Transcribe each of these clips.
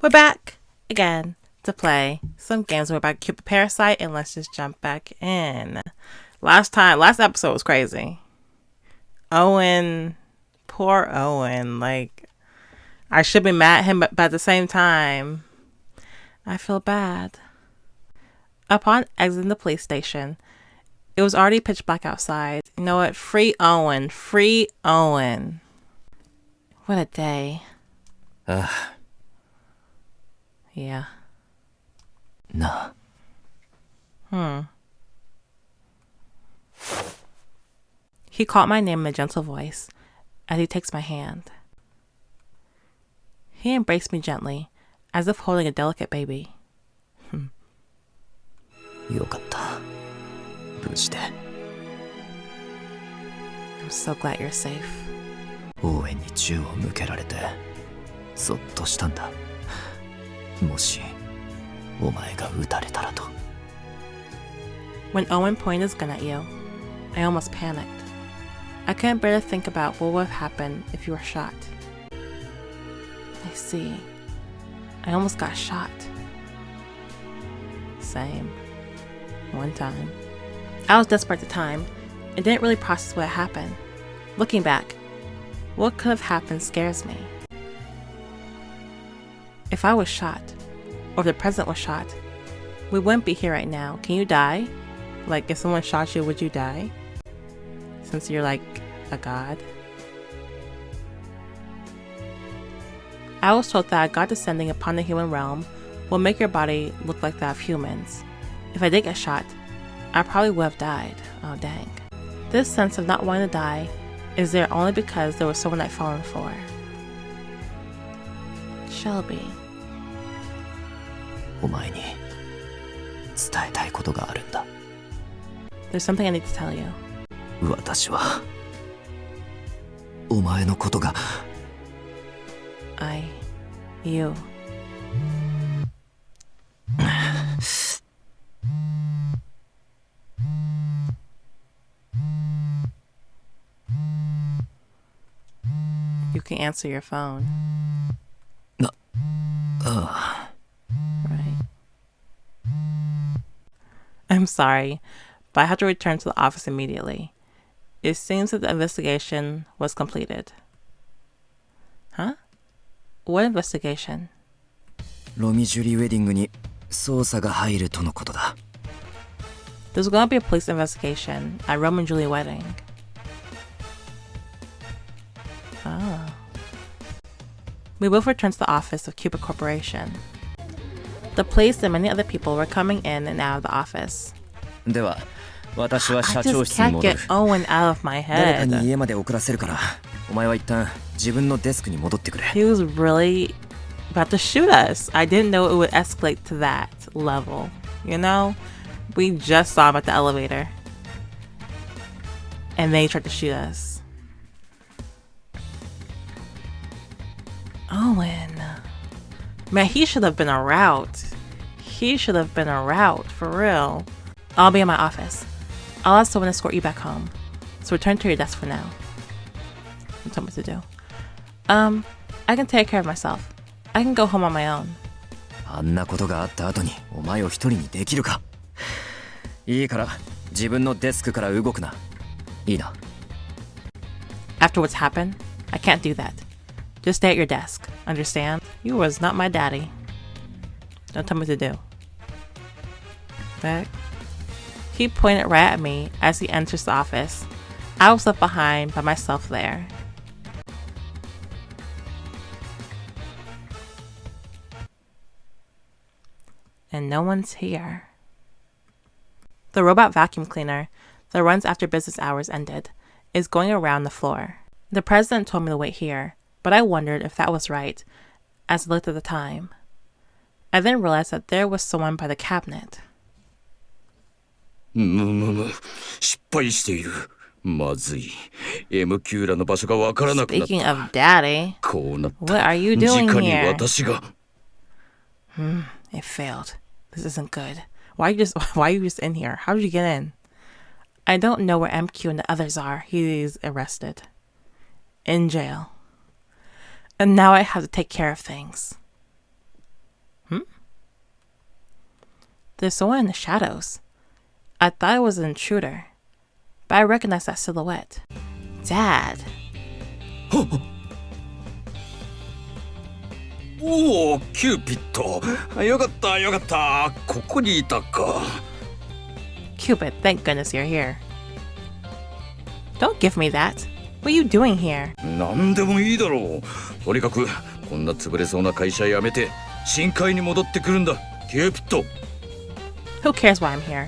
We're back again to play some games. We're about Cupid Parasite, and let's just jump back in. Last episode was crazy. Owen, poor Owen. Like, I should be mad at him, but at the same time, I feel bad. Upon exiting the police station, it was already pitch black outside. You know what? Free Owen. Free Owen. What a day. Yeah. Nah. He called my name in a gentle voice as he takes my hand. He embraced me gently, as if holding a delicate baby. よかった。無事で。I'm so glad you're safe. オーウェンに銃を向けられて、ゾッとしたんだ。もし、お前が撃たれたらと。When Owen pointed his gun at you, I almost panicked. I couldn't bear to think about what would have happened if you were shot. I see. I almost got shot. Same. One time. I was desperate at the time and didn't really process what had happened. Looking back, what could have happened scares me. If I was shot, or if the president was shot, we wouldn't be here right now. Can you die? Like, if someone shot you, would you die? Since you're like a god. I was told that a god descending upon the human realm will make your body look like that of humans. If I did get shot, I probably would have died. Oh dang. This sense of not wanting to die is there only because there was someone I'd fallen for. Shelby. お前に伝えたいことがあるんだ。There's something I need to tell you. 私はお前のことが You. You can answer your phone. Right. I'm sorry, but I have to return to the office immediately. It seems that the investigation was completed. Huh? What investigation? ロミジュリウェディングに捜査が入るとのことだ。There's gonna be a police investigation at Rome and Julie wedding. Oh. We both returned to the office of Cupid Corporation. The police and many other people were coming in and out of the office. では、私は I 社長 just 室に can't 戻 get る。 Owen out of my 誰かに head. 家まで送らせるから、お前は一旦自分のデスクに戻ってくれ。He was really about to shoot us. I didn't know it would escalate to that level. You know? We just saw him at the elevator. And then he tried to shoot us. Owen. Man, he should have been a route. He should have been a route, for real. I'll be in my office. I'll ask someone to escort you back home. So return to your desk for now. Don't tell me what to do. I can take care of myself. I can go home on my own. あんなことがあった後にお前を一人にできるか。いいから自分のデスクから動くな。いいな。After what's happened, I can't do that. Just stay at your desk. Understand? You was not my daddy. Don't tell me what to do. Back. He pointed right at me as he enters the office. I was left behind by myself there. And no one's here. The robot vacuum cleaner that runs after business hours ended is going around the floor. The president told me to wait here, but I wondered if that was right as I looked at the time. I then realized that there was someone by the cabinet. 失敗している。まずい。M 級らの場所がわからなくなった。Speaking of daddy, こうなった。 what are you doing 直に here? 私が。It failed. This isn't good. Why are you just in here? How did you get in? I don't know where MQ and the others are. He's arrested. In jail. And now I have to take care of things. There's someone in the shadows. I thought it was an intruder, but I recognize that silhouette. Dad. おお、キューピッド。よかったよかった。ここにいたか。Cupid, thank goodness you're here. Don't give me that. What are you doing here? なんでもいいだろう。とにかくこんな潰れそうな会社辞めて深海に戻ってくるんだ、キューピッド。Who cares why I'm here?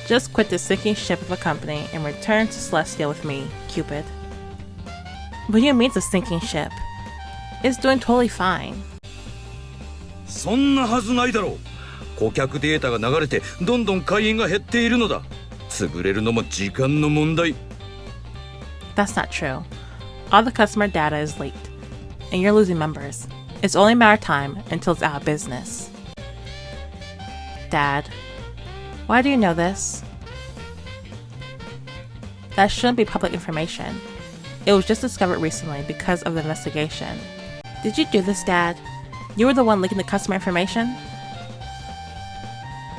Just quit the sinking ship of a company and return to Celestia with me, Cupid. What do you mean it's a sinking ship? It's doing totally fine. そんなはずないだろう。顧客データが流れてどんどん会員が減っているのだ。潰れるのも時間の問題。That's not true. All the customer data is leaked, and you're losing members. It's only a matter of time until it's out of business. Dad, why do you know this? That shouldn't be public information. It was just discovered recently because of the investigation. Did you do this, Dad? You were the one leaking the customer information?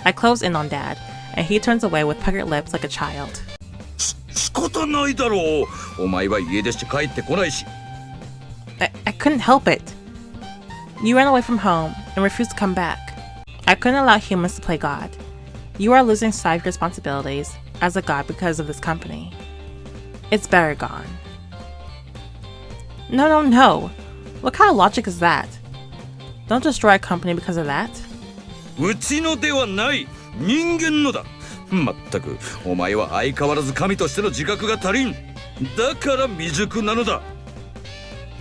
I close in on Dad, and he turns away with puckered lips like a child. 仕方ないだろう。お前は家出して帰ってこないし。I couldn't help it. You ran away from home and refused to come back. I couldn't allow humans to play God. You are losing sight of your responsibilities as a god because of this company. It's better gone. No. What kind of logic is that? Don't destroy a company because of that. うちのではない。人間のだ。まったく、お前は相変わらず神としての自覚が足りん。だから未熟なのだ。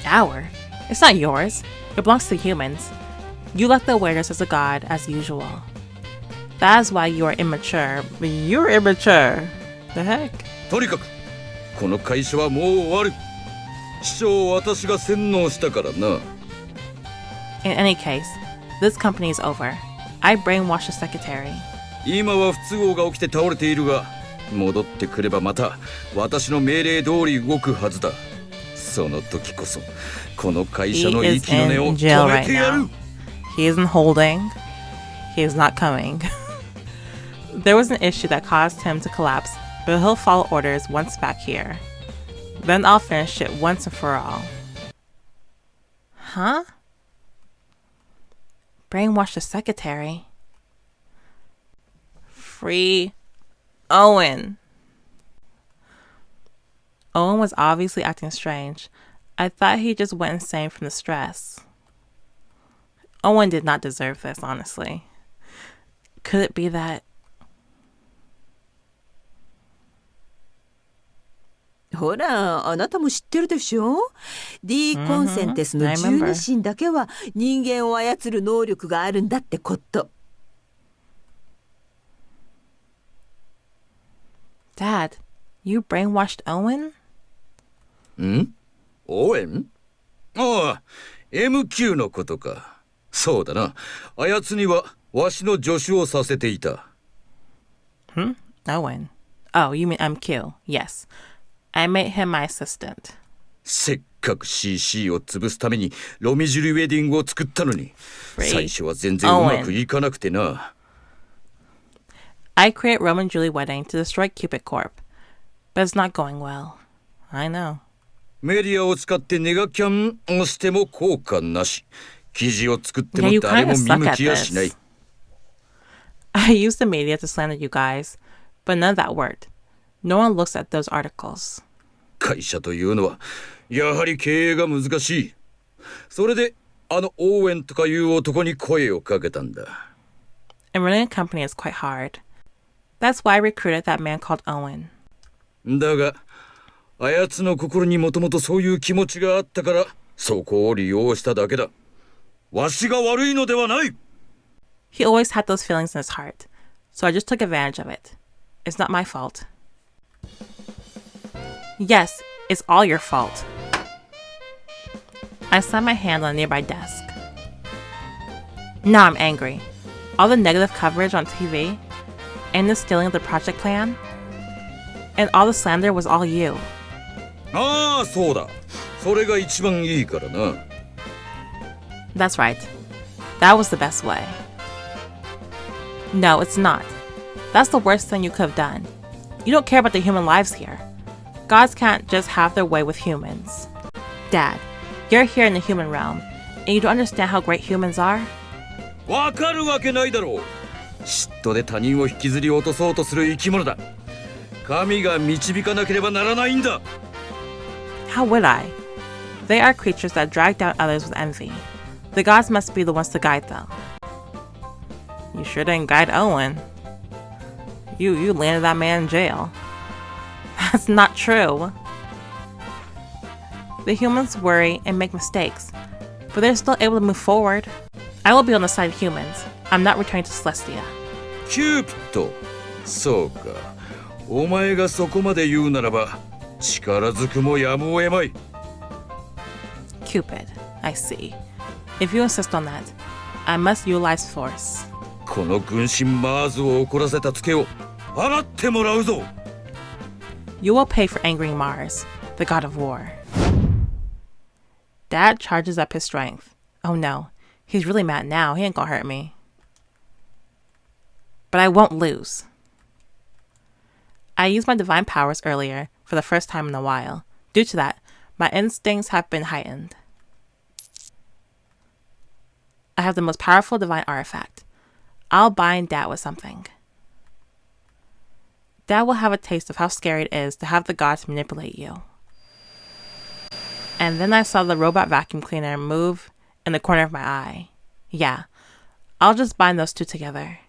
Our? It's not yours. It belongs to humans. You lack the awareness as a god as usual. That is why you are immature. But you're immature. The heck? とにかく、この会社はもう終わる。師匠を私が洗脳したからな。In any case, this company is over. I brainwashed the secretary. 今は不都合が起きて倒れているが、戻ってくればまた私の命令通り動くはずだ。その時こそこの会社の息の根を止めてやる。He isn't holding. He is not coming. There was an issue that caused him to collapse, but he'll follow orders once back here. Then I'll finish it once and for all. Huh? Brainwash the secretary. Free Owen. Owen was obviously acting strange. I thought he just went insane from the stress. Owen did not deserve this, honestly. Could it be that... ほら、あなたも知ってるでしょ？ D コンセンテスの十二神だけは人間を操る能力があるんだってこと。Dad, you brainwashed Owen? ん？オーエン？ああ、MQ のことか。そうだな。あやつにはわしの助手をさせていた。Owen. Oh, you mean MQ. Yes. I made him my assistant. せっかく CC を潰すためにロミジュリウェディングを作ったのに、最初は全然うまくいかなくてな。I created Roman Julie wedding to destroy Cupid Corp, but it's not going well. I know. メディアを使ってネガキャンをしても効果なし。記事を作っても誰も見向きやしない。I used the media to slander you guys, but none of that worked. No one looks at those articles. 会社というのはやはり経営が難しい。それであのオーウェンとかいう男に声をかけたんだ。And running a company is quite hard. That's why I recruited that man called Owen. だが、あやつの心にもともとそういう気持ちがあったから、そこを利用しただけだ。わしが悪いのではない。He always had those feelings in his heart, so I just took advantage of it. It's not my fault. Yes, it's all your fault. I slammed my hand on a nearby desk. Now I'm angry. All the negative coverage on TV, and the stealing of the project plan, and all the slander was all you. ああ、そうだ。それが一番いいからな。That's right. That was the best way. No, it's not. That's the worst thing you could have done. You don't care about the human lives here. Gods can't just have their way with humans. Dad, you're here in the human realm, and you don't understand how great humans are? わかるわけないだろう。嫉妬で他人を引きずり落とそうとする生き物だ。神が導かなければならないんだ。How would I? They are creatures that drag down others with envy. The gods must be the ones to guide them. You sure didn't guide Owen. You landed that man in jail. That's not true. The humans worry and make mistakes, but they're still able to move forward. I will be on the side of humans. I'm not returning to Celestia. キューピッド。そうか。お前がそこまで言うならば、力ずくもやむを得まい。Cupid, I see. If you insist on that, I must utilize force. この軍神マーズを怒らせたツケを払ってもらうぞ。You will pay for angering Mars, the god of war. Dad charges up his strength. Oh no, he's really mad now. He ain't gonna hurt me. But I won't lose. I used my divine powers earlier for the first time in a while. Due to that, my instincts have been heightened. I have the most powerful divine artifact. I'll bind Dad with something. Dad will have a taste of how scary it is to have the gods manipulate you. And then I saw the robot vacuum cleaner move in the corner of my eye. Yeah, I'll just bind those two together.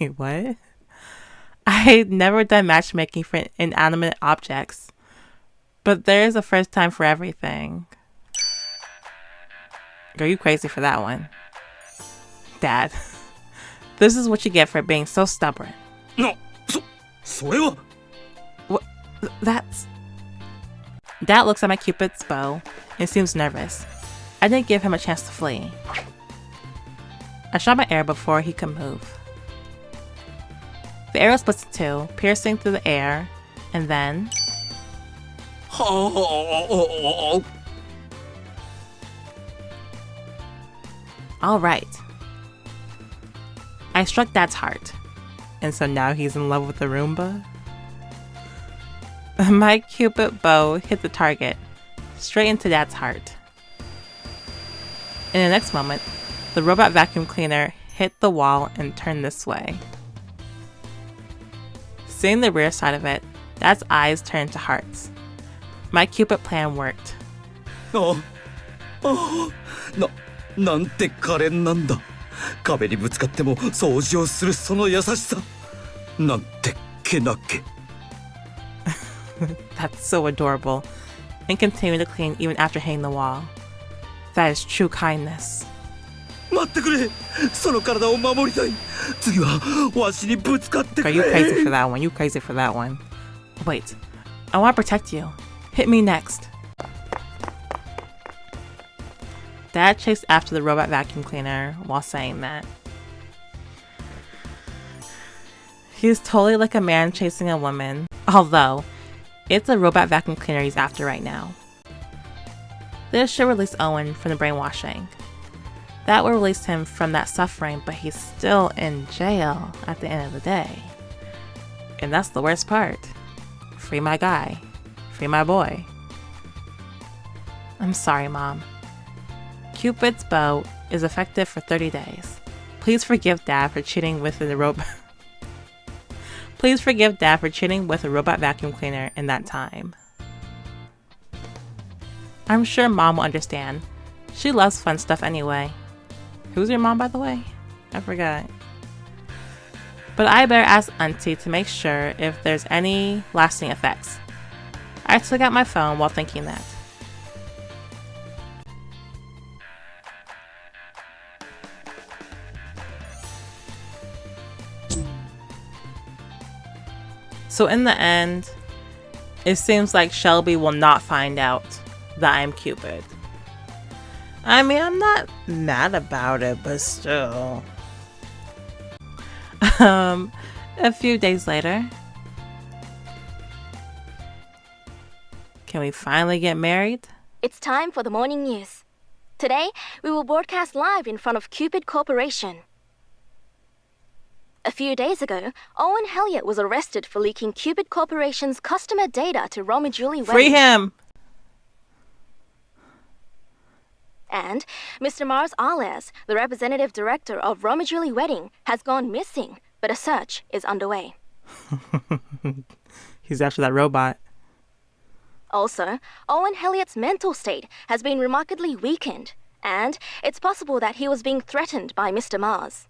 Wait, what? I've never done matchmaking for inanimate objects, but there is a first time for everything. Girl, you crazy for that one. Dad, this is what you get for being so stubborn. No, それは What? That's... Dad looks at my Cupid's bow and seems nervous. I didn't give him a chance to flee. I shot my arrow before he could move. The arrow splits in two, piercing through the air, and then... Alright. I struck Dad's heart. And so now he's in love with the Roomba? My Cupid bow hit the target, straight into Dad's heart. In the next moment, the robot vacuum cleaner hit the wall and turned this way. Seeing the rear side of it, Dad's eyes turned to hearts. My Cupid plan worked. なんて可憐なんだ。壁にぶつかっても掃除をするその優しさ。なんてけなげ。That's so adorable. And continue to clean even after hitting the wall. That is true kindness. 待ってくれ。その体を守りたい。次はわしにぶつかってく Girl, れ。 you crazy for that one. You crazy for that one. Wait. I want to protect you. Hit me next. Dad chased after the robot vacuum cleaner while saying that. He's totally like a man chasing a woman. Although, it's a robot vacuum cleaner he's after right now. This should release Owen from the brainwashing. That will release him from that suffering, but he's still in jail at the end of the day. And that's the worst part. Free my guy. Free my boy. I'm sorry, Mom. Cupid's bow is effective for 30 days. Please forgive Dad for cheating with the robot. Please forgive Dad for cheating with a robot vacuum cleaner in that time. I'm sure Mom will understand. She loves fun stuff anyway. Who's your mom, by the way? I forgot. But I better ask Auntie to make sure if there's any lasting effects. I took out my phone while thinking that. So in the end, it seems like Shelby will not find out that I'm Cupid. I mean, I'm not mad about it, but still. A few days later. Can we finally get married? It's time for the morning news. Today, we will broadcast live in front of Cupid Corporation. A few days ago, Owen Elliott was arrested for leaking Cupid Corporation's customer data to Romy Julie Free Wedding. him! And Mr. Mars Arles, the representative director of Romy Julie Wedding, has gone missing, but a search is underway. He's after that robot. Also, Owen Elliott's mental state has been remarkably weakened, and it's possible that he was being threatened by Mr. Mars.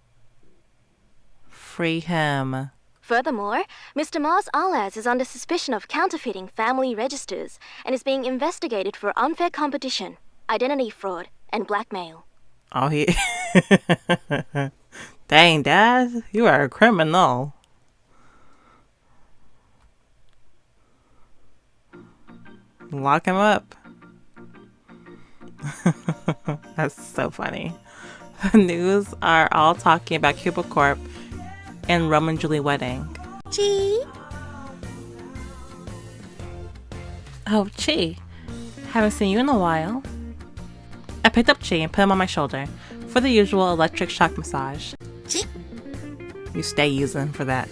Free him. Furthermore, Mr. Mars Arles is under suspicion of counterfeiting family registers and is being investigated for unfair competition, identity fraud, and blackmail. Oh, he... Dang, Dad, you are a criminal. Lock him up. That's so funny. The news are all talking about Cupid Corp and Romy Julie Wedding. Chi? Oh, Chi. Haven't seen you in a while. I picked up Chi and put him on my shoulder for the usual electric shock massage. Chi? You stay using for that.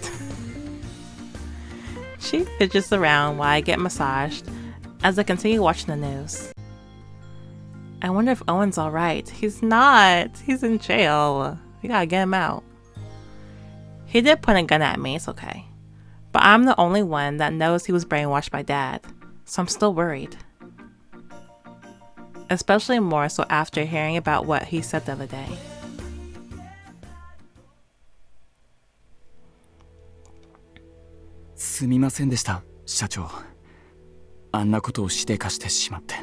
She fidgets around while I get massaged as I continue watching the news. I wonder if Owen's alright. He's not. He's in jail. We gotta get him out. He did point a gun at me. It's okay. But I'm the only one that knows he was brainwashed by Dad. So I'm still worried. Especially more so after hearing about what he said the other day. Sumimasen deshita, 社長。あんなことをしでかしてしまって。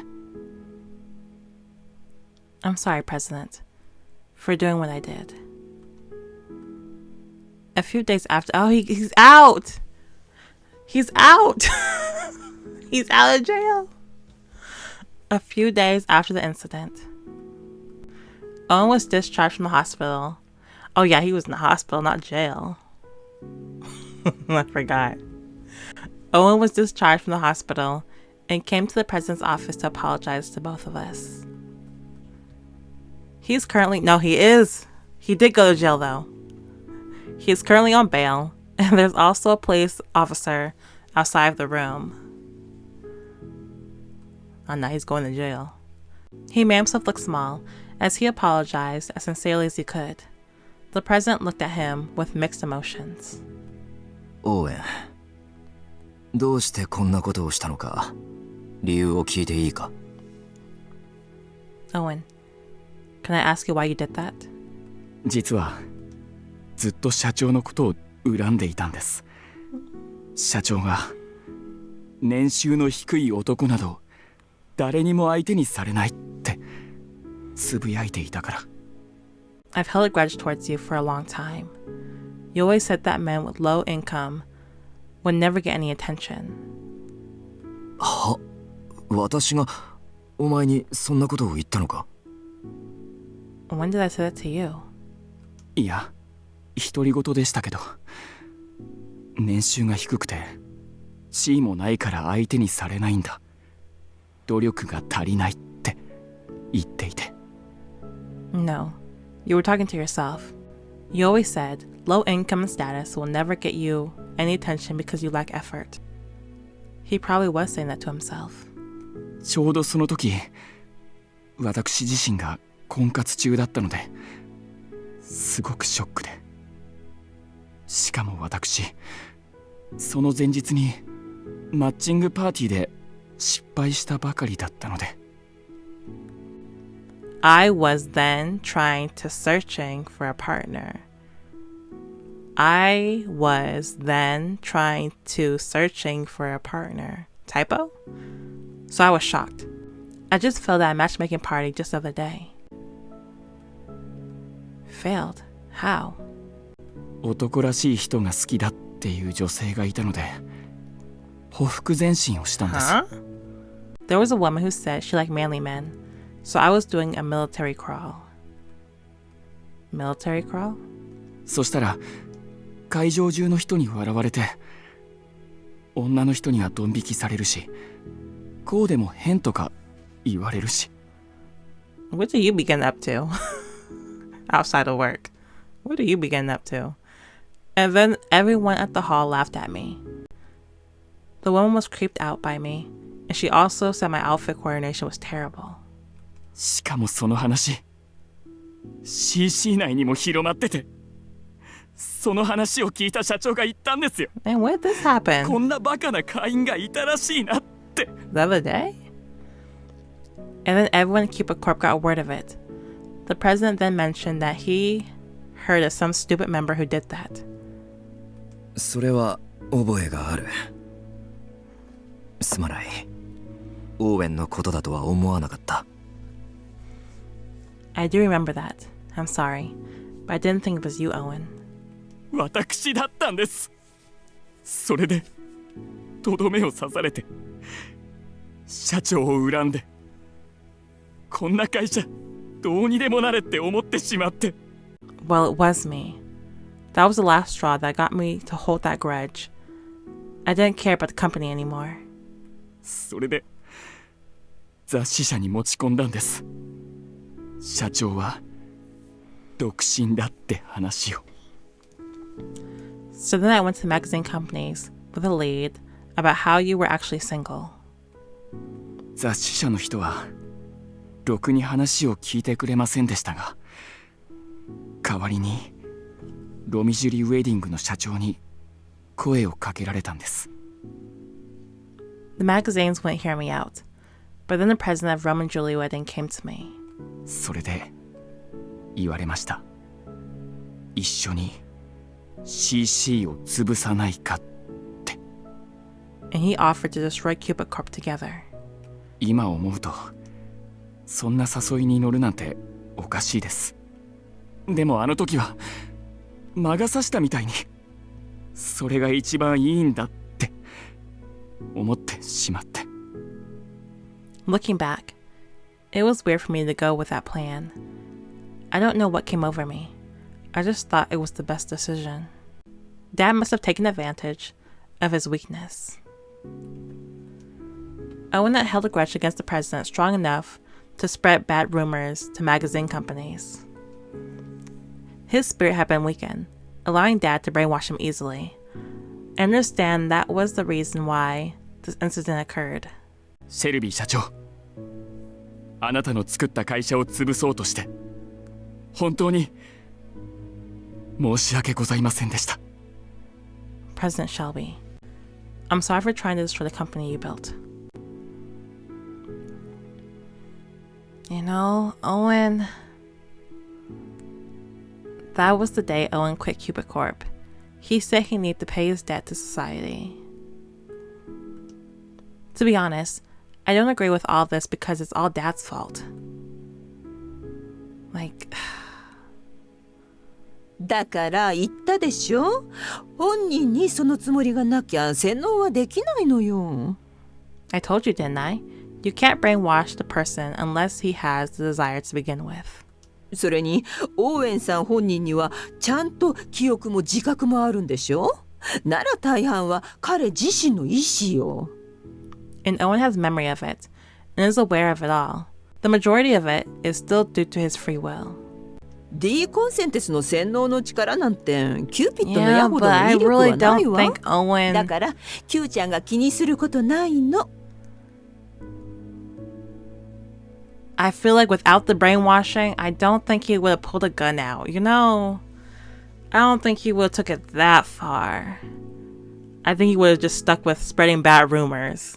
I'm sorry, President, for doing what I did. A few days after... Oh, he's out! He's out! He's out of jail! A few days after the incident, Owen was discharged from the hospital. Oh yeah, he was in the hospital, not jail. I forgot. Owen was discharged from the hospital and came to the president's office to apologize to both of us. He's currently... No, he is. He did go to jail, though. He is currently on bail, and there's also a police officer outside of the room. Oh, no, he's going to jail. He made himself look small as he apologized as sincerely as he could. The president looked at him with mixed emotions. Owen, どうしてこんなことをしたのか、理由を聞いていいか? Owen, can I ask you why you did that? 実はずっと社長のことを恨んでいたんです。社長が年収の低い男など誰にも相手にされないってつぶやいていたから。I've held a grudge towards you for a long time. You always said that men with low income would never get any attention. は、私がお前にそんなことを言ったのか? When did I say that to you? いや、独り言でしたけど、年収が低くて地位もないから相手にされないんだ。努力が足りないって言っていて。No, you were talking to yourself. You always said low income and status will never get you any attention because you lack effort. He probably was saying that to himself. ちょうどその時、私自身が婚活中だったので、すごくショックで。しかも私、その前日にマッチングパーティーで失敗したばかりだったので。I was then trying to searching for a partner. I was then trying to searching for a partner. Typo? So I was shocked. I just failed at a matchmaking party just the other day. Failed? How? 男らしい人が好きだっていう女性がいたので、ほふ前進をしたんです。Huh? There was a woman who said she liked manly men, so I was doing a military crawl. Military crawl? そしたら、会場中の人に笑われて、女の人にはドン引きされるし、こうでも変とか言われるし。What do you begin up to? Outside of work. What do you begin up to? And then everyone at the hall laughed at me. The woman was creeped out by me, and she also said my outfit coordination was terrible. しかもその話 CC 内にも広まってて、その話を聞いた社長が言ったんですよ。 And when did this happen? こんなバカな会員がいたらしいなって。 The other day? And then everyone at Cupid Corp got word of it. The president then mentioned that he heard of some stupid member who did that. それは覚えがある。すまない。オーウェンのことだとは思わなかった。 I do remember that. I'm sorry. But I didn't think it was you, Owen. 私だったんです。それでとどめを刺されて、社長を恨んで、こんな会社どうにでもなれって思ってしまって。 Well, it was me. That was the last straw that got me to hold that grudge. I didn't care about the company anymore. それで雑誌社に持ち込んだんです。社長は独身だって話を。 So then I went to magazine companies with a lead about how you were actually single. 雑誌社の人はろくに話を聞いてくれませんでしたが、代わりにロミジュリウェディングの社長に声をかけられたんです。 The magazines wouldn't hear me out, but then the president of Rome and Julie Wedding came to me. それで言われました。一緒に CC を潰さないかって。 And he offered to destroy Cupid Corp together. 今思うとそんな誘いに乗るなんておかしいです。でもあの時は魔が差したみたいにそれが一番いいんだって思ってしまって。 Looking back, it was weird for me to go with that plan. I don't know what came over me. I just thought it was the best decision. Dad must have taken advantage of his weakness. Owen had held a grudge against the president strong enough to spread bad rumors to magazine companies. His spirit had been weakened, allowing Dad to brainwash him easily. I understand that was the reason why this incident occurred. シェルビー社長、あなたの作った会社を潰そうとして本当に申し訳ございませんでした。 President Shelby, I'm sorry for trying to destroy the company you built. You know, Owen, that was the day Owen quit Cupid Corp. He said he needed to pay his debt to society. To be honest, I don't agree with all this because it's all Dad's fault. Like... だから言ったでしょ。本人にそのつもりがなきゃ洗脳はできないのよ。 I told you, didn't I? You can't brainwash the person unless he has the desire to begin with. それにオーウェンさん本人にはちゃんと記憶も自覚もあるんでしょ。なら大半は彼自身の意思よ。 And Owen has memory of it and is aware of it all. The majority of it is still due to his free will. D コンセンテスの洗脳の力なんてキューピッドの Yeah, ヤホ but ドの I 威力 really はない don't わ。 think Owen... だからキューちゃんが気にすることないの。 I feel like without the brainwashing, I don't think he would have pulled a gun out, you know? I don't think he would have took it that far. I think he would have just stuck with spreading bad rumors.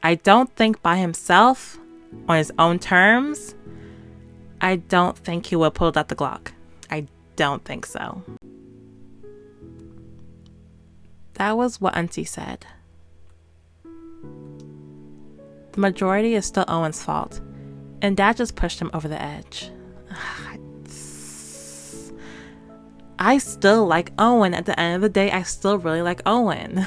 I don't think by himself, on his own terms, I don't think he would have pulled out the Glock. I don't think so. That was what Auntie said. The majority is still Owen's fault, and Dad just pushed him over the edge. I still like Owen. At the end of the day, I still really like Owen.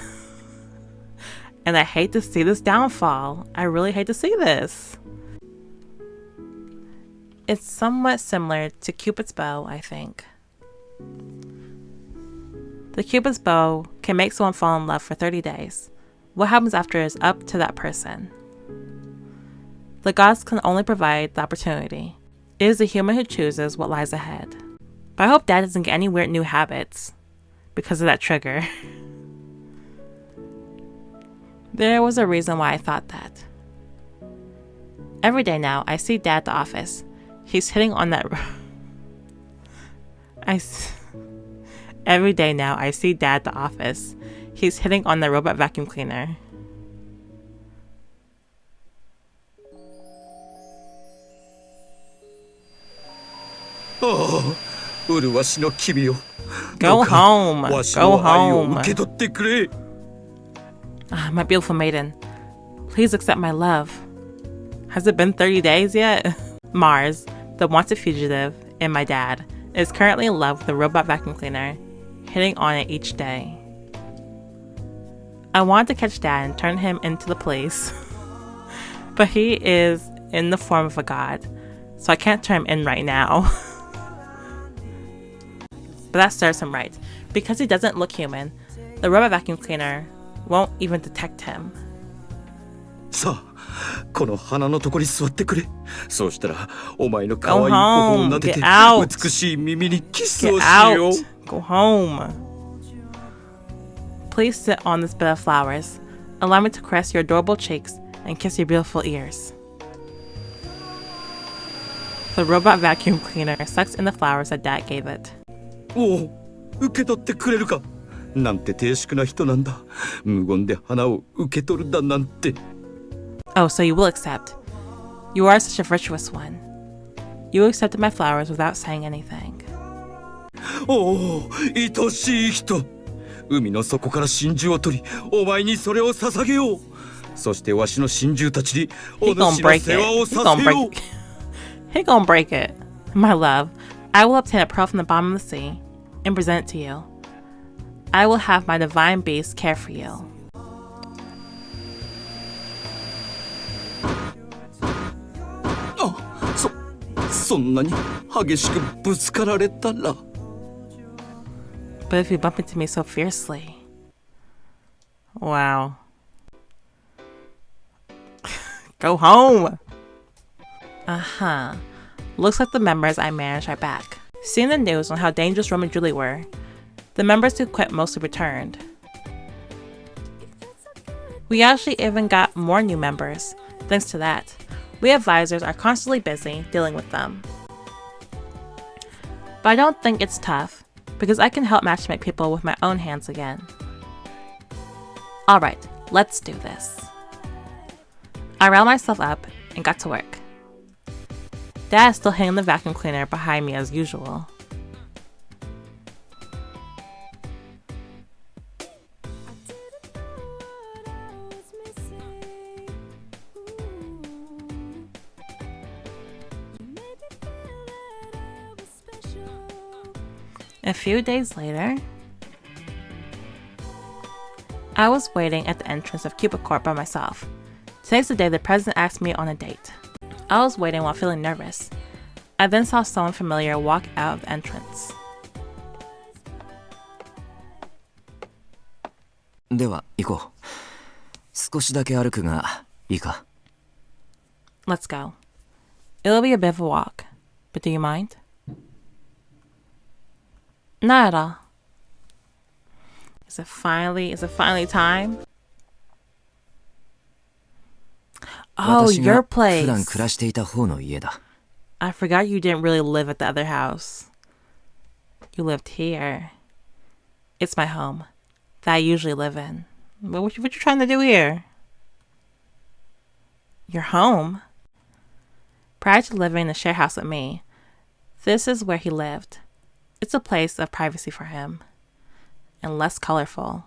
And I hate to see this downfall. I really hate to see this. It's somewhat similar to Cupid's bow, I think. The Cupid's bow can make someone fall in love for 30 days. What happens after is up to that person. The gods can only provide the opportunity. It is the human who chooses what lies ahead. But I hope Dad doesn't get any weird new habits. because of that trigger. There was a reason why I thought that. Every day now, I see Dad at the office. He's hitting on that... Every day now, I see Dad at the office. He's hitting on the robot vacuum cleaner. Oh, 麗しの君よ。 Go home. わし Go の愛を home. 受け取ってくれ。 Ah, my beautiful maiden. Please accept my love. Has it been 30 days yet? Mars, the wanted fugitive, and my dad, is currently in love with the robot vacuum cleaner, hitting on it each day. I wanted to catch Dad and turn him into the police, but he is in the form of a god, so I can't turn him in right now. But that serves him right. Because he doesn't look human, the robot vacuum cleaner won't even detect him. さあ、この鼻のとこに座ってくれ。そうしたら、お前の可愛い頬を撫でて、美しい耳にキスをしよう。Go home. Please sit on this bed of flowers. Allow me to caress your adorable cheeks and kiss your beautiful ears. The robot vacuum cleaner sucks in the flowers that Dad gave it. おお、受け取ってくれるか。なんて低粛な人なんだ。無言で花を受け取るだなんて。Oh, so you will accept. You are such a virtuous one. You accepted my flowers without saying anything. おお、愛しい人。海の底から真珠を取り、お前にそれを捧げよう。そしてわしの真珠たちにお主の世話をさせよう。He gonna break it. My love, I will obtain a pearl from the bottom of the sea and present it to you. I will have my divine beast care for you. そんなに激しくぶつかられたら。But if you bump into me so fiercely. Wow. Go home. Uh-huh. Looks like the members I managed are back. Seeing the news on how dangerous Rome and Julie were, the members who quit mostly returned. We actually even got more new members. Thanks to that, we advisors are constantly busy dealing with them. But I don't think it's tough, because I can help matchmake people with my own hands again. Alright, let's do this. I riled myself up and got to work. Dad's still hanging the vacuum cleaner behind me as usual. A few days later, I was waiting at the entrance of Cupid Court by myself. Today's the day the president asked me on a date. I was waiting while feeling nervous. I then saw someone familiar walk out of the entrance. では行こう。少しだけ歩くがいいか？ Let's go. It'll be a bit of a walk, but do you mind? Not at all. Is it finally time? Oh, your place. 普段暮らしていた方の家だ。I forgot you didn't really live at the other house. You lived here. It's my home that I usually live in. What you trying to do here? Your home? Prior to living in the share house with me, this is where he lived. It's a place of privacy for him. And less colorful.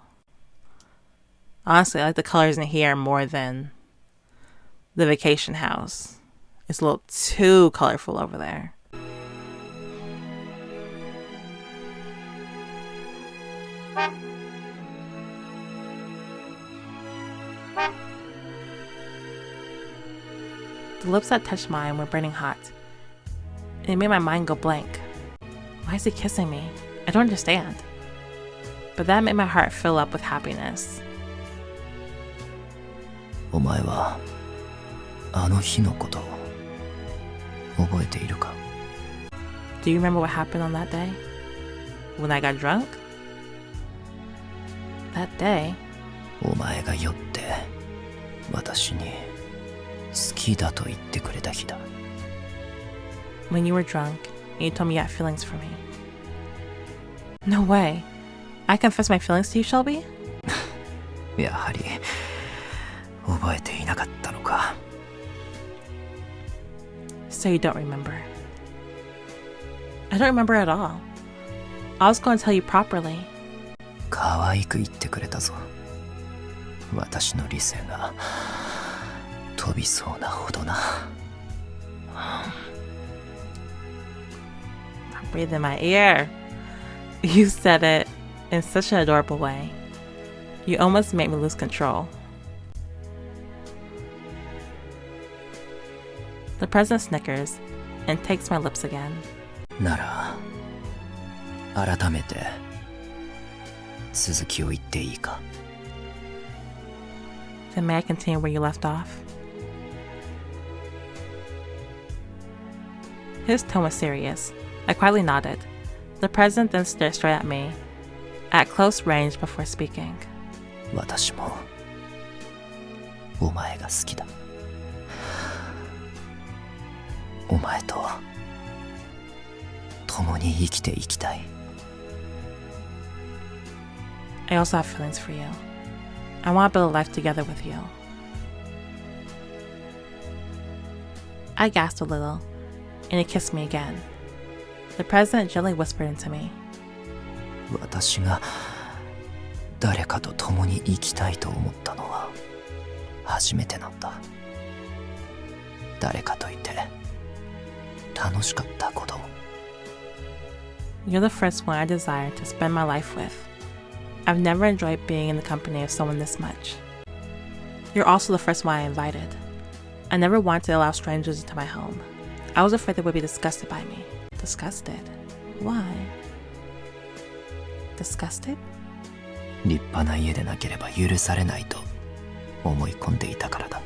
Honestly, I like the colors in here more than the vacation house. It's a little too colorful over there. The lips that touched mine were burning hot. And it made my mind go blank. Why is he kissing me? I don't understand. But that made my heart fill up with happiness. お前はあの日のこと覚えているか？ Do you remember what happened on that day? When I got drunk? That day? お前が酔って私に好きだと言ってくれた日だ。 When you were drunk and you told me you had feelings for me. No way. I confessed my feelings to you, Shelby? やはり覚えていなかったのか。 So you don't remember. I don't remember at all. I was going to tell you properly. 可愛く言ってくれたぞ。私の理性が飛びそうなほどな。Breathe in my ear. You said it in such an adorable way. You almost made me lose control. The president snickers and takes my lips again. なら改めて続きを言っていいか。 Then may I continue where you left off? His tone was serious. I quietly nodded. The president then stared straight at me, at close range before speaking. 私もお前が好きだ。お前と共に生きていきたい。 I also have feelings for you. I want to build a life together with you. I gasped a little, and he kissed me again. The president gently whispered into me. 私が誰かと共に生きたいと思ったのは初めてなんだ。誰かといて楽しかったことも。 You're the first one I desire to spend my life with. I've never enjoyed being in the company of someone this much. You're also the first one I invited. I never wanted to allow strangers into my home. I was afraid they would be disgusted by me. Disgusted? Why? Disgusted? 立派な家でなければ許されないと思い込んでいたからだ。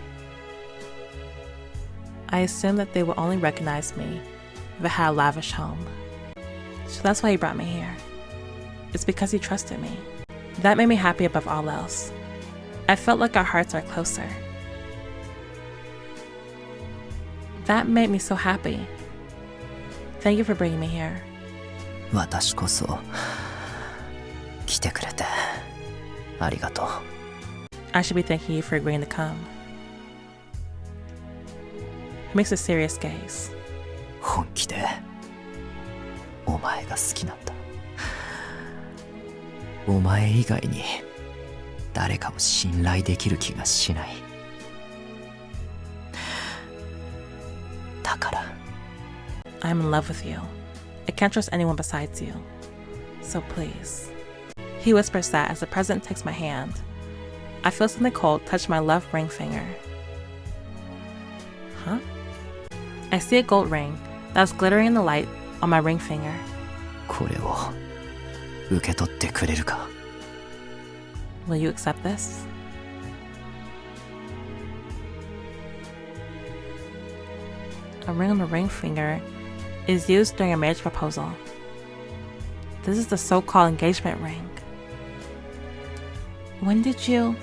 I assumed that they would only recognize me if I had a lavish home. So that's why he brought me here. It's because he trusted me. That made me happy above all else. I felt like our hearts are closer. That made me so happy. Thank you for bringing me here. 私こそ来てくれてありがとう。 I should be thanking you for agreeing to come. He makes a serious gaze. 本気でお前が好きなんだ。お前以外に誰かを信頼できる気がしない。だから I'm in love with you. I can't trust anyone besides you. So please. He whispers that as the president takes my hand. I feel something cold touch my left ring finger. Huh? I see a gold ring that's glittering in the light on my ring finger. これを受け取ってくれるか。 Will you accept this? A ring on the ring finger is used during a marriage proposal. This is the so-called engagement ring. When did you...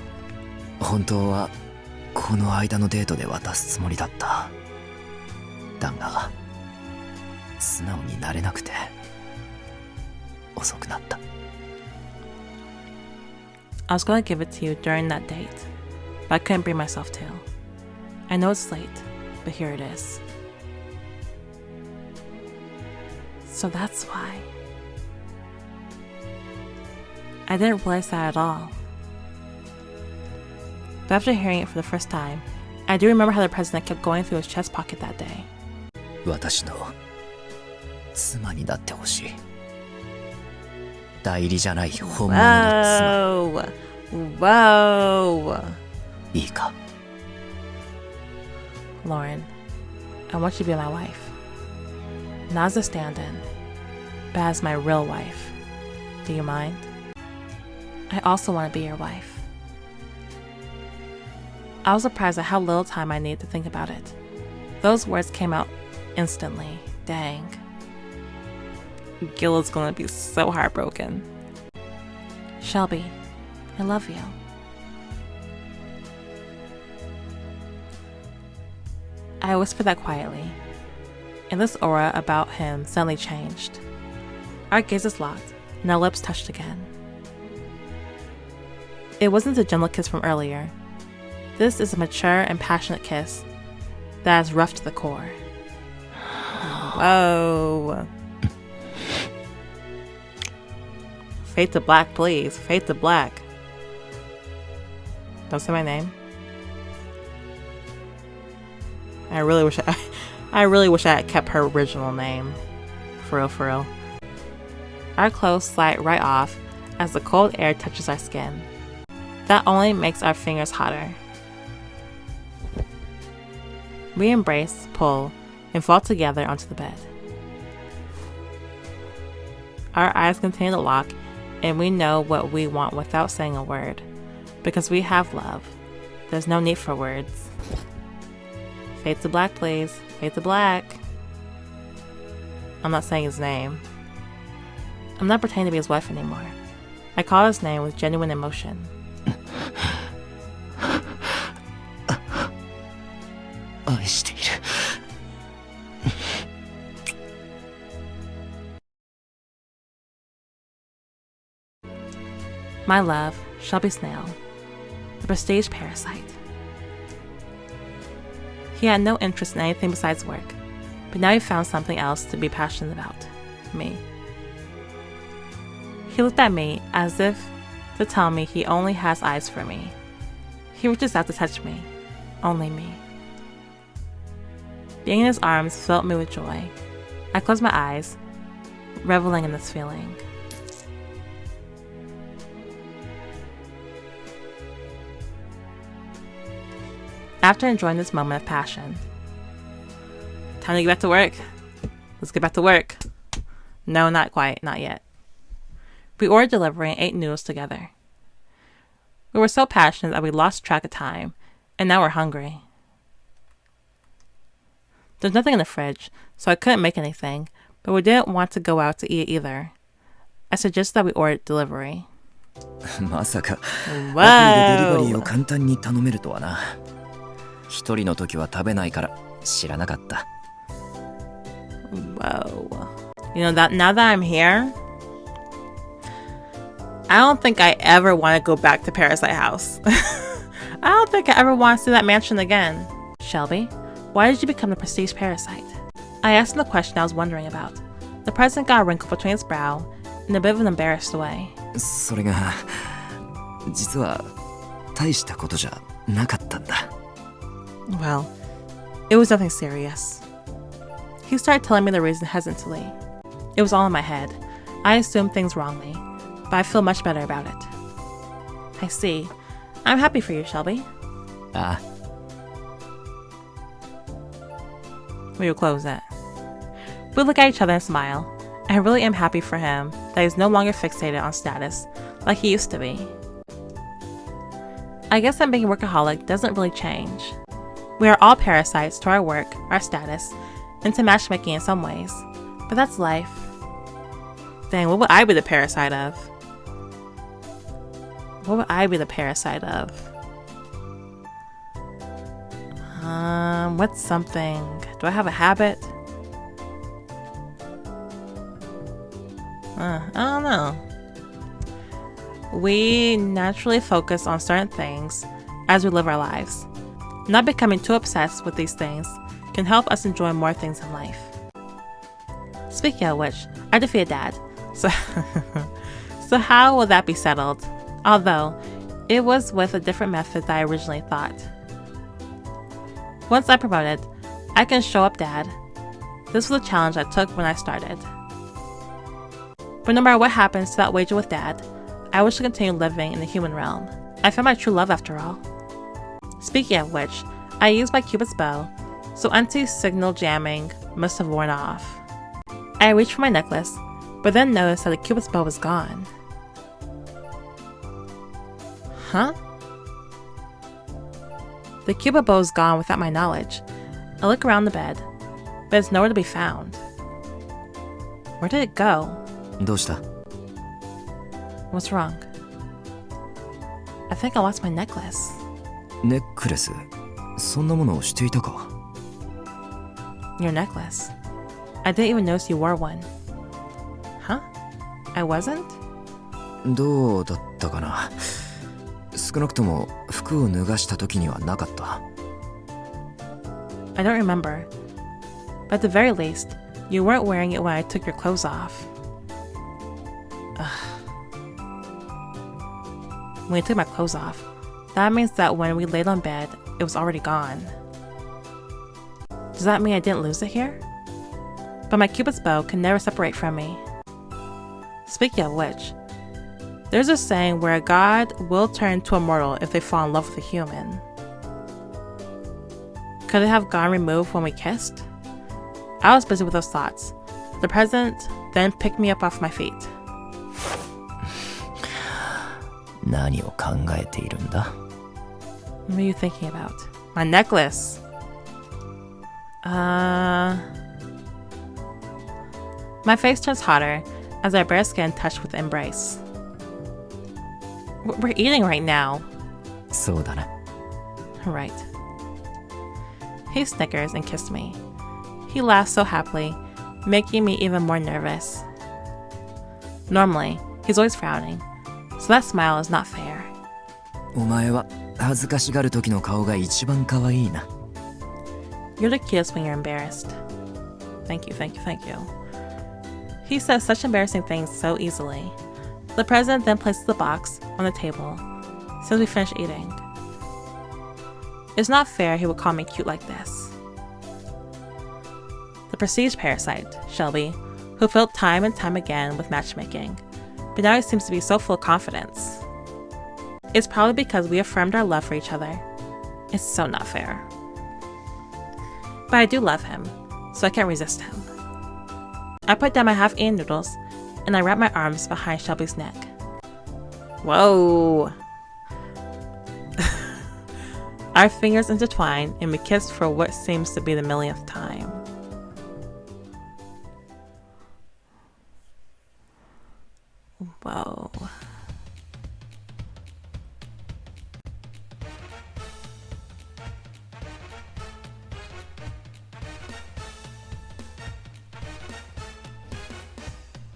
本当はこの間のデートで渡すつもりだった。だが素直になれなくて遅くなった。 I was going to give it to you during that date, but I couldn't bring myself to. I know it's late, but here it is. So that's why. I didn't realize that at all. But after hearing it for the first time, I do remember how the president kept going through his chest pocket that day. 私の妻になってほしい。代理じゃない本物の妻。 Whoa! いいか。 Lauren, I want you to be my wife. Not as a stand-in, but as my real wife. Do you mind? I also want to be your wife. I was surprised at how little time I needed to think about it. Those words came out instantly. Dang. Gil is gonna be so heartbroken. Shelby, I love you. I whispered that quietly, and this aura about him suddenly changed. Our gazes locked, and our lips touched again. It wasn't the gentle kiss from earlier. This is a mature and passionate kiss that is rough to the core. Whoa. Fade to black, please. Fade to black. Don't say my name. I really wish I had kept her original name. For real, for real. Our clothes slide right off as the cold air touches our skin. That only makes our fingers hotter. We embrace, pull, and fall together onto the bed. Our eyes continue to lock, and we know what we want without saying a word. Because we have love. There's no need for words. Fade to black, please. Fade to black. I'm not saying his name. I'm not pretending to be his wife anymore. I call his name with genuine emotion. My love, Shelby Snail, the prestige parasite. He had no interest in anything besides work, but now he found something else to be passionate about. Me. He looked at me as if to tell me he only has eyes for me. He reaches out to touch me. Only me. Being in his arms filled me with joy. I closed my eyes, reveling in this feeling. After enjoying this moment of passion, time to get back to work. Let's get back to work. No, not quite, not yet. We ordered delivery and ate noodles together. We were so passionate that we lost track of time, and now we're hungry. There's nothing in the fridge, so I couldn't make anything, but we didn't want to go out to eat either. I suggested that we order delivery. まさかアプリでデリバリーを簡単に頼めるとはな。一人の時は食べないから知らなかった。Whoa. You know that now that I'm here, I don't think I ever want to go back to Parasite House. I don't think I ever want to see that mansion again. Shelby, why did you become the prestige parasite? I asked him the question I was wondering about. The president got a wrinkle between his brow in a bit of an embarrassed way. それが実は大したことじゃなかったんだ。Well, it was nothing serious. He started telling me the reason hesitantly. It was all in my head. I assumed things wrongly, but I feel much better about it. I see. I'm happy for you, Shelby. Ah. Where you close that? We look at each other and smile. I really am happy for him that he's no longer fixated on status like he used to be. I guess that being a workaholic doesn't really change. We are all parasites to our work, our status, and to matchmaking in some ways. But that's life. Dang, what would I be the parasite of? What would I be the parasite of? What's something? Do I have a habit? I don't know. We naturally focus on certain things as we live our lives. Not becoming too obsessed with these things can help us enjoy more things in life. Speaking of which, I defeated Dad. So how will that be settled? Although, it was with a different method than I originally thought. Once I'm promoted, I can show up Dad. This was a challenge I took when I started. But no matter what happens to that wager with Dad, I wish to continue living in the human realm. I found my true love after all. Speaking of which, I used my Cupid's bow, so anti-signal jamming must have worn off. I reached for my necklace, but then noticed that the Cupid's bow was gone. Huh? The Cupid bow is gone without my knowledge. I look around the bed, but it's nowhere to be found. Where did it go? どうした? What's wrong? I think I lost my necklace. ネックレス、そんなものをしていたか？ Your necklace. I didn't even notice you wore one. Huh? I wasn't? どうだったかな。少なくとも服を脱がした時にはなかった。I don't remember. But at the very least, you weren't wearing it when I took your clothes off. Ugh. When you took my clothes off, that means that when we laid on bed, it was already gone. Does that mean I didn't lose it here? But my Cupid's bow can never separate from me. Speaking of which, there's a saying where a god will turn to a mortal if they fall in love with a human. Could it have gone removed when we kissed? I was busy with those thoughts. The president then picked me up off my feet. 何を考えているんだ？ What are you thinking about? My necklace. My face turns hotter as our bare skin touched with the embrace. We're eating right now. そうだな。 Right. He snickers and kissed me. He laughs so happily, making me even more nervous. Normally, he's always frowning, so that smile is not fair. お前は恥ずかしがる時の顔が一番可愛いな。 You're the cutest when you're embarrassed. Thank you, thank you, thank you. He says such embarrassing things so easily. The president then places the box on the table since we finish eating. It's not fair he would call me cute like this. The prestige parasite, Shelby, who failed time and time again with matchmaking, but now he seems to be so full of confidence. It's probably because we affirmed our love for each other. It's so not fair. But I do love him, so I can't resist him. I put down my half-eaten noodles, and I wrap my arms behind Shelby's neck. Whoa! Our fingers intertwine, and we kiss for what seems to be the millionth time. Whoa.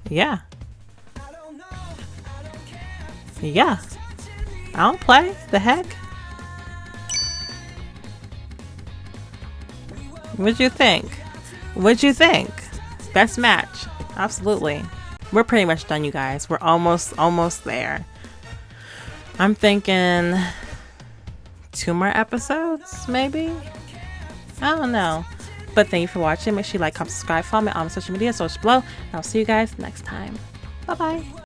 Yeah. Yeah. I don't play. The heck? What'd you think? What'd you think? Best match. Absolutely. We're pretty much done, you guys. We're almost there. I'm thinking 2 more episodes, maybe? I don't know. But thank you for watching. Make sure you like, comment, subscribe, follow me on social media, social below. And I'll see you guys next time. Bye-bye.